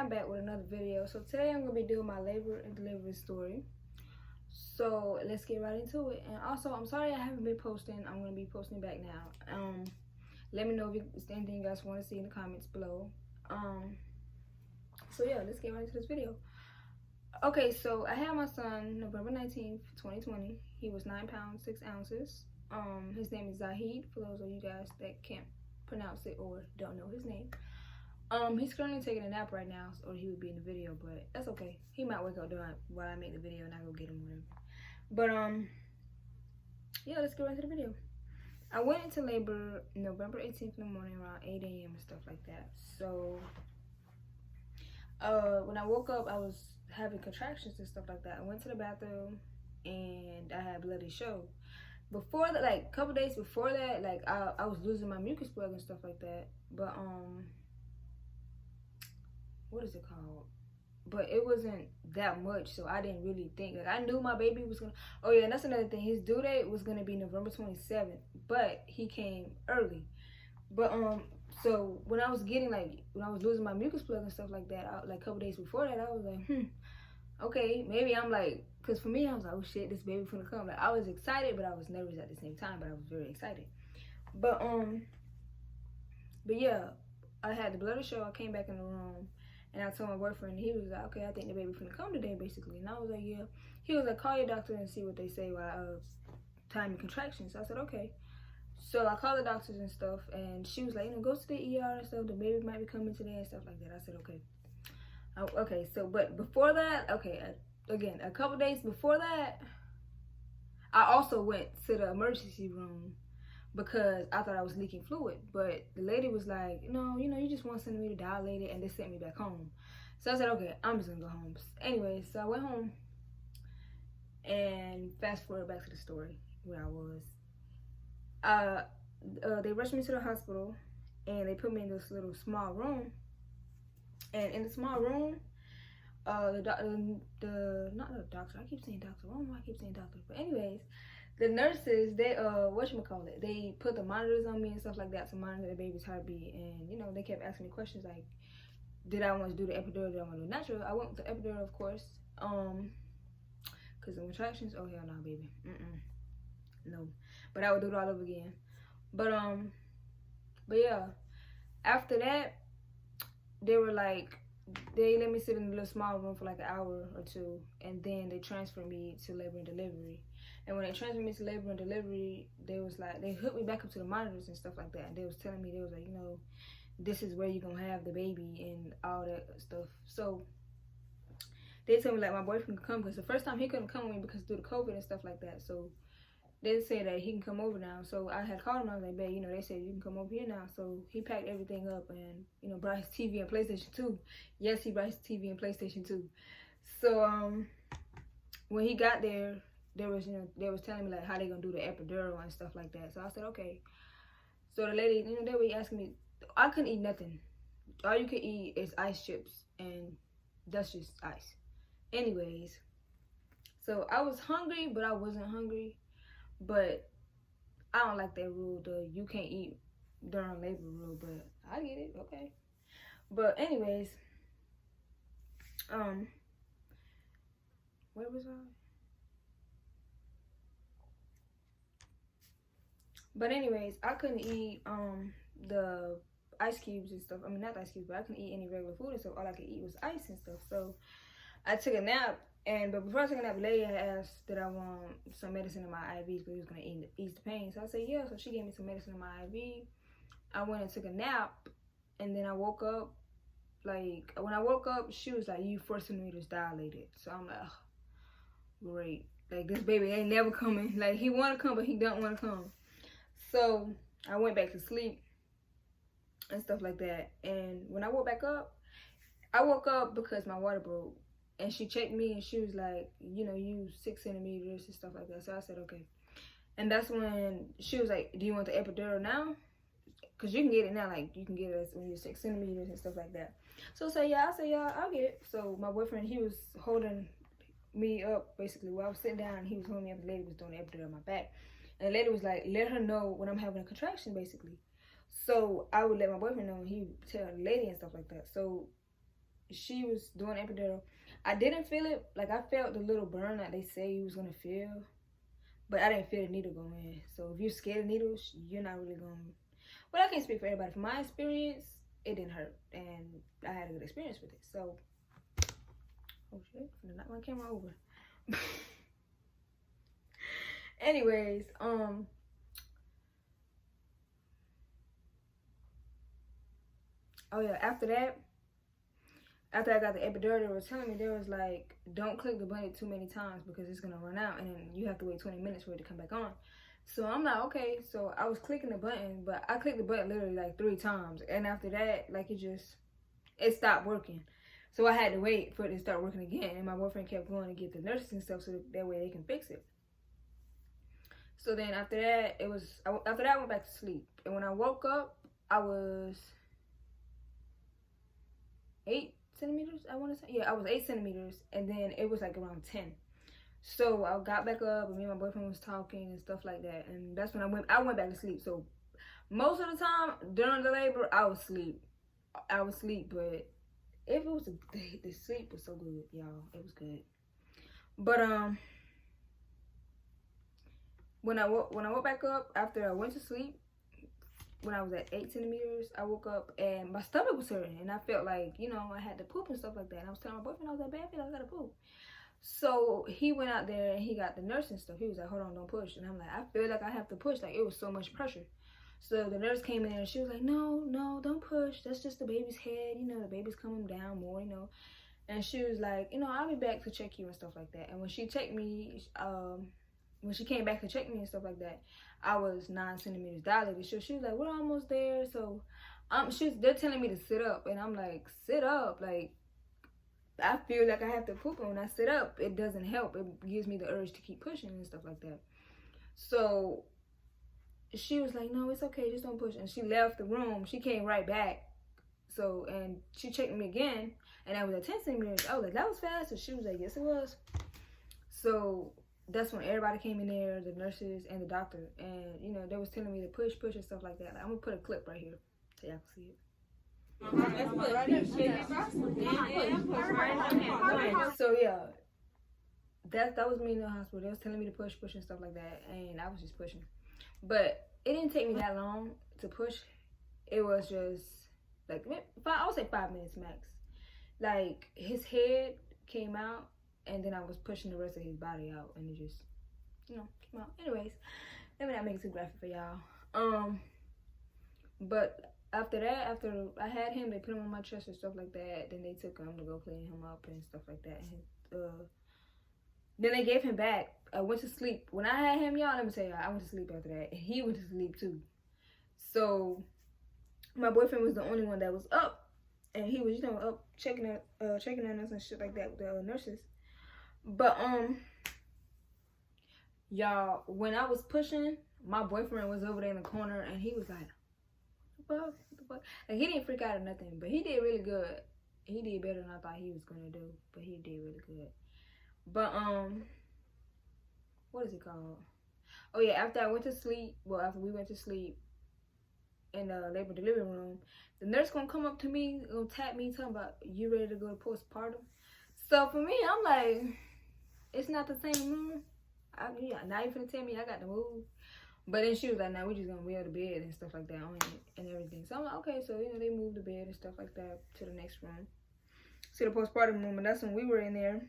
I'm back with another video. So today I'm gonna be doing my labor and delivery story. So let's get right into it. And also, I'm sorry I haven't been posting. I'm gonna be posting back now. Let me know if there's anything you guys want to see in the comments below. So yeah, let's get right into this video. Okay, so I had my son November 19th, 2020. He was 9 pounds 6 ounces. His name is Zahid. For those of you guys that can't pronounce it or don't know his name. He's currently taking a nap right now, or he would be in the video, but that's okay. He might wake up while I make the video and I go get him, whatever. But yeah, let's get right into the video. I went into labor November 18th in the morning around 8 a.m. and stuff like that. So when I woke up, I was having contractions and stuff like that. I went to the bathroom and I had bloody show. Before that, like a couple days before that, like I was losing my mucus plug and stuff like that. But what is it called? But it wasn't that much, so I didn't really think. Like, I knew my baby was gonna, oh yeah, and that's another thing, his due date was gonna be November 27th, but he came early. But so when I was losing my mucus plug and stuff like that, like a couple days before that, I was like, okay, maybe I'm like, because for me, I was like, oh shit, this baby finna come. Like, I was excited, but I was nervous at the same time, but I was very excited. But yeah, I had the bloody show. I came back in the room and I told my boyfriend, he was like, okay, I think the baby finna come today, basically. And I was like, yeah. He was like, call your doctor and see what they say while timing contractions. So I said, okay. So I called the doctors and stuff, and she was like, go to the ER and stuff. The baby might be coming today and stuff like that. I said, okay. Okay, so, but before that, okay, again, a couple days before that, I also went to the emergency room because I thought I was leaking fluid, but the lady was like, no, you just 1 centimeter dilated, and they sent me back home. So I said, okay, I'm just gonna go home. Anyway, so I went home, and fast forward back to the story where I was. They rushed me to the hospital, and they put me in this little small room, and in the small room, not the doctor, I keep saying doctor, I don't know why I keep saying doctor, but anyways, the nurses, they they put the monitors on me and stuff like that to monitor the baby's heartbeat. And they kept asking me questions like, did I want to do the epidural, did I want to do natural? I went with the epidural, of course, because the contractions, oh hell no, baby, no, but I would do it all over again. But yeah, after that, they were like, they let me sit in a little small room for like an hour or two, and then they transferred me to labor and delivery. And when they transferred me to labor and delivery, they was like, they hooked me back up to the monitors and stuff like that. And they was telling me, they was like, this is where you're gonna have the baby and all that stuff. So they told me like my boyfriend could come, because the first time he couldn't come with me because due to COVID and stuff like that. So they said that he can come over now. So I had called him. I was like, babe, they said you can come over here now. So he packed everything up and brought his TV and PlayStation 2. Yes, he brought his TV and PlayStation 2. So when he got there, they was telling me like how they gonna do the epidural and stuff like that. So I said, okay. So the lady, they were asking me, I couldn't eat nothing. All you can eat is ice chips, and that's just ice. Anyways, so I was hungry, but I wasn't hungry. But I don't like that rule, the you can't eat during labor rule, but I get it, okay. But anyways, where was I? But anyways, I couldn't eat the ice cubes and stuff. I mean, not ice cubes, but I couldn't eat any regular food and stuff. All I could eat was ice and stuff. So I took a nap, but before I took a nap, the lady had asked that I want some medicine in my IV because it was gonna ease the pain. So I said yeah. So she gave me some medicine in my IV. I went and took a nap, and then I woke up. Like when I woke up, she was like, "You 4 centimeters dilated." So I'm like, oh, great. Like this baby ain't never coming. Like he wanna come, but he don't wanna come. So I went back to sleep and stuff like that. And when I woke back up, I woke up because my water broke. And she checked me and she was like, you 6 centimeters and stuff like that. So I said, okay. And that's when she was like, do you want the epidural now? Because you can get it now. Like, you can get it when you're 6 centimeters and stuff like that. So I said, yeah, I'll get it. So my boyfriend, he was holding me up, basically. While I was sitting down, he was holding me up. The lady was doing the epidural on my back. And the lady was like, let her know when I'm having a contraction, basically. So I would let my boyfriend know, and he would tell the lady and stuff like that. So she was doing epidural. I didn't feel it. Like, I felt the little burn that they say you was gonna feel, but I didn't feel the needle go in. So if you're scared of needles, you're not really going. But I can't speak for everybody. From my experience, it didn't hurt, and I had a good experience with it. So, oh shit, I'm gonna knock my camera over. Anyways, oh yeah, after I got the epidural, they were telling me, they was like, don't click the button too many times because it's gonna run out, and then you have to wait 20 minutes for it to come back on. So I'm like, okay. So I was clicking the button, but I clicked the button literally like 3 times, and after that, like, it stopped working. So I had to wait for it to start working again, and my boyfriend kept going to get the nurses and stuff so that way they can fix it. So then after that, I went back to sleep, and when I woke up, I was 8 centimeters, I want to say. Yeah, I was 8 centimeters, and then it was like around 10. So I got back up, and me and my boyfriend was talking and stuff like that, and that's when I went back to sleep. So most of the time during the labor, I would sleep, but if it was the sleep was so good, y'all. It was good. But when I woke back up after I went to sleep, when I was at 8 centimeters, I woke up and my stomach was hurting, and I felt like, I had to poop and stuff like that. And I was telling my boyfriend, I was like, babe, I feel like I gotta poop. So he went out there and he got the nurse and stuff. He was like, hold on, don't push. And I'm like, I feel like I have to push. Like, it was so much pressure. So the nurse came in and she was like, no, don't push. That's just the baby's head. The baby's coming down more, And she was like, I'll be back to check you and stuff like that. And when she checked me, when she came back to check me and stuff like that, I was 9 centimeters dilated. So she was like, we're almost there. So they're telling me to sit up. And I'm like, sit up? Like, I feel like I have to poop, and when I sit up, it doesn't help. It gives me the urge to keep pushing and stuff like that. So she was like, no, it's okay, just don't push. And she left the room. She came right back. So, and she checked me again, and I was at 10 centimeters. I was like, that was fast. And she was like, yes, it was. So that's when everybody came in there, the nurses and the doctor, and they was telling me to push and stuff like that. Like, I'm gonna put a clip right here so y'all can see it. So yeah, that was me in the hospital. They was telling me to push and stuff like that, and I was just pushing. But it didn't take me that long to push. It was just like, I would say 5 minutes max. Like, his head came out, and then I was pushing the rest of his body out, and it just, came out. Anyways, let me not make it too graphic for y'all. But after that, after I had him, they put him on my chest and stuff like that. Then they took him to go clean him up and stuff like that. And then they gave him back. I went to sleep. When I had him, y'all, let me tell y'all, I went to sleep after that. And he went to sleep too. So my boyfriend was the only one that was up. And he was, up checking on us and shit like that with the nurses. But y'all, when I was pushing, my boyfriend was over there in the corner, and he was like, what the fuck? Like, he didn't freak out or nothing, but he did really good. He did better than I thought he was gonna do, but he did really good. But what is it called? Oh yeah, after we went to sleep in the labor delivery room, the nurse gonna come up to me, gonna tap me, talking about, you ready to go to postpartum? So for me, I'm like, it's not the same room. Now you finna tell me I got to move. But then she was like, nah, we just gonna wheel the bed and stuff like that on it and everything. So I'm like, okay. So, they moved the bed and stuff like that to the next room, to the postpartum room. And that's when we were in there.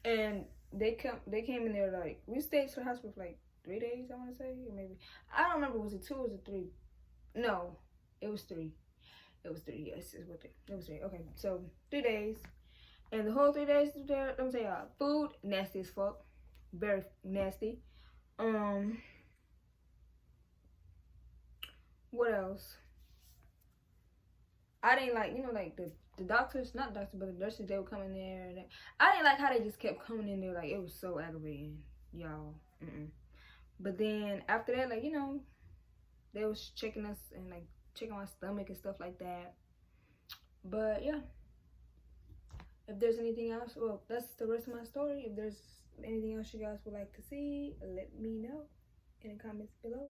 And they came in there, like, we stayed to the hospital for like 3 days, I want to say. Or maybe, I don't remember, was it 2 or was it 3? No, it was 3. It was 3, yes. It was 3. Okay, so 3 days. And the whole 3 days there, let me tell y'all, food, nasty as fuck. Very nasty. What else? I didn't like, like the doctors, not doctors, but the nurses, they would come in there. And I didn't like how they just kept coming in there. Like, it was so aggravating, y'all. But then after that, like, they was checking us and like checking my stomach and stuff like that. But yeah, if there's anything else, well, that's the rest of my story. If there's anything else you guys would like to see, let me know in the comments below.